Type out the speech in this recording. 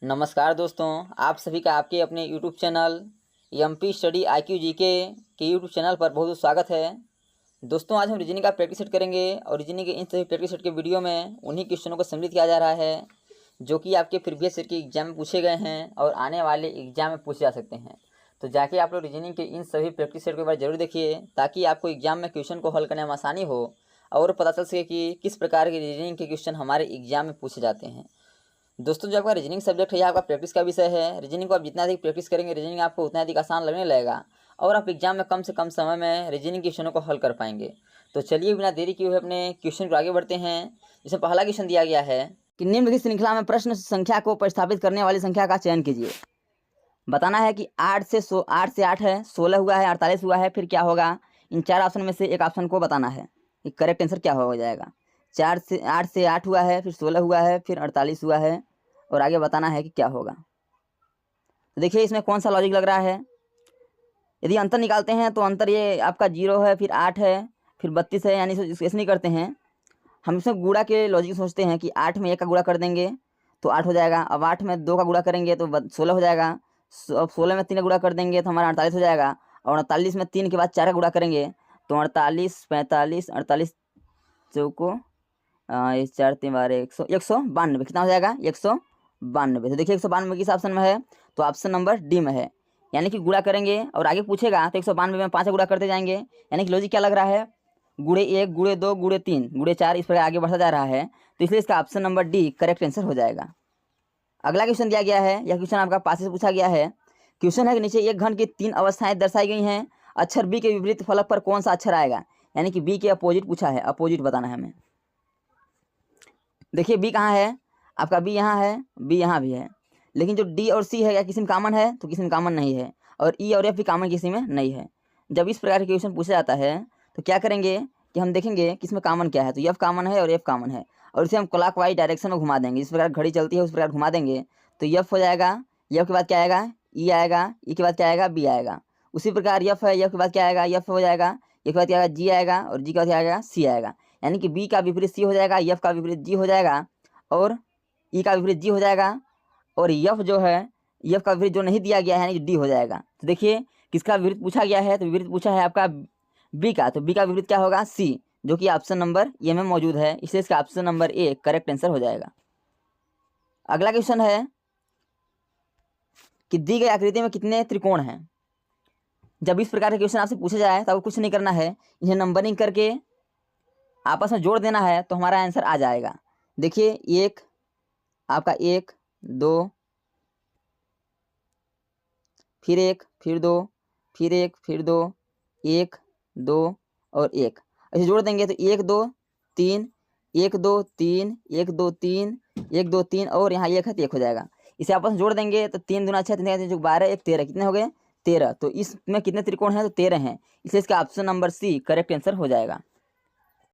नमस्कार दोस्तों, आप सभी का आपके अपने YouTube channel MP study IQ GK के यूट्यूब चैनल पर बहुत स्वागत है। दोस्तों, आज हम रीजनिंग का प्रैक्टिस सेट करेंगे और रीजनिंग के इन सभी प्रैक्टिस सेट के वीडियो में उन्हीं क्वेश्चनों को सम्मिलित किया जा रहा है जो कि आपके प्रीवियस ईयर के एग्जाम में पूछे गए हैं और आने वाले एग्जाम में पूछे जा सकते हैं। तो जाके आप लोग रीजनिंग के इन सभी प्रैक्टिस सेट के बारे में जरूर देखिए ताकि आपको एग्जाम में क्वेश्चन को हल करने में आसानी हो और पता चल सके कि किस प्रकार के रीजनिंग के क्वेश्चन हमारे एग्जाम में पूछे जाते हैं। दोस्तों, जो आपका रीजनिंग सब्जेक्ट है यह आपका प्रैक्टिस का विषय है। रीजनिंग को आप जितना अधिक प्रैक्टिस करेंगे रीजनिंग आपको उतना अधिक आसान लगने लगेगा और आप एग्जाम में कम से कम समय में रीजनिंग क्वेश्चनों को हल कर पाएंगे। तो चलिए बिना देरी किए हुए अपने क्वेश्चन को आगे बढ़ते हैं। जिसमें पहला क्वेश्चन दिया गया है कि निम्नलिखित श्रृंखला में प्रश्न संख्या को प्रतिस्थापित करने वाली संख्या का चयन कीजिए। बताना है कि 8 से 8 है, 16 हुआ है, 48 हुआ है, फिर क्या होगा। इन चार ऑप्शन में से एक ऑप्शन को बताना है कि करेक्ट आंसर क्या हो जाएगा। 8 से 8 हुआ है, फिर 16 हुआ है, फिर 48 हुआ है और आगे बताना है कि क्या होगा। तो देखिए इसमें कौन सा लॉजिक लग रहा है। यदि अंतर निकालते हैं तो अंतर ये आपका 0 है, फिर 8 है, फिर 32 है, यानी ऐसे नहीं करते हैं। हम इसमें गुणा के लॉजिक सोचते हैं कि 8 में 1 का गुणा कर देंगे तो 8 हो जाएगा। अब 8 में 2 का गुणा करेंगे तो 16 हो जाएगा। अब 16 में 3 का गुणा कर देंगे तो हमारा 48 हो जाएगा। और 48 में 3 के बाद 4 का गुणा करेंगे तो 48, 45, 48 चौको 4 3 12 192 कितना हो जाएगा 192। तो देखिए 192 किस ऑप्शन में है, तो ऑप्शन नंबर डी में है। यानी कि गुणा करेंगे और आगे पूछेगा तो 192 में 5 गुणा करते जाएंगे। यानी कि लॉजिक क्या लग रहा है, गुणे 1, गुणे 2, गुणे 3, गुणे 4, इस पर आगे बढ़ता जा रहा है। तो इसलिए इसका option number D correct answer हो जाएगा। अगला क्वेश्चन दिया गया है, यह क्वेश्चन आपका पास से पूछा गया है। क्वेश्चन है कि नीचे एक घन की 3 अवस्थाएं दर्शाई गई हैं, अक्षर बी के विपरीत फलक पर कौन सा अक्षर आएगा। यानी कि बी के अपोजिट पूछा है, अपोजिट बताना है हमें। देखिए बी कहाँ है, आपका बी यहाँ है, बी यहाँ भी है, लेकिन जो डी और सी है या किसी में कॉमन है तो किसी में कॉमन नहीं है, और ई और एफ भी कॉमन किसी में नहीं है। जब इस प्रकार के क्वेश्चन पूछा जाता है तो क्या करेंगे कि हम देखेंगे कि इसमें कॉमन क्या है, तो एफ कॉमन है और एफ कॉमन है, और इसे हम क्लॉकवाइज डायरेक्शन में घुमा देंगे। जिस प्रकार घड़ी चलती है उस प्रकार घुमा देंगे तो एफ हो जाएगा। एफ के बाद क्या आएगा, ई आएगा, ई के बाद क्या आएगा, बी आएगा। उसी प्रकार एफ है, एफ के बाद क्या आएगा, एफ हो जाएगा, एफ के बाद क्या आएगा, जी आएगा, और जी के बाद क्या आएगा, सी आएगा। यानी कि बी का विपरीत सी हो जाएगा, एफ का विपरीत जी हो जाएगा, और ई का विपरीत जी हो जाएगा, और यफ जो है, यफ का विपरीत जो नहीं दिया गया है यानी डी हो जाएगा। तो देखिए किसका विपरीत पूछा गया है, तो विपरीत पूछा है आपका बी का, तो बी का विपरीत क्या होगा, सी, जो कि ऑप्शन नंबर ए में मौजूद है। इसलिए इसका option number A correct answer हो जाएगा। अगला क्वेश्चन है कि दी गई आकृति में कितने त्रिकोण हैं। जब इस प्रकार के क्वेश्चन आपसे पूछे जाए तो आपको कुछ नहीं करना है, इन्हें नंबरिंग करके आपस में जोड़ देना है तो हमारा आंसर आ जाएगा। देखिए एक आपका 1 2, फिर 1, फिर 2, फिर 1, फिर 2, 1 2 और 1, ऐसे जोड़ देंगे तो 1 2 3, 1 2 3, 1 2 3, 1 2 3, और यहाँ 1 है तो 1 हो जाएगा। इसे आपस में जोड़ देंगे तो 3 दूना 6, 3 3 12, 1 13, कितने हो गए 13। तो इसमें कितने त्रिकोण हैं, तो 13 हैं। इसलिए इसका option number C correct answer हो जाएगा।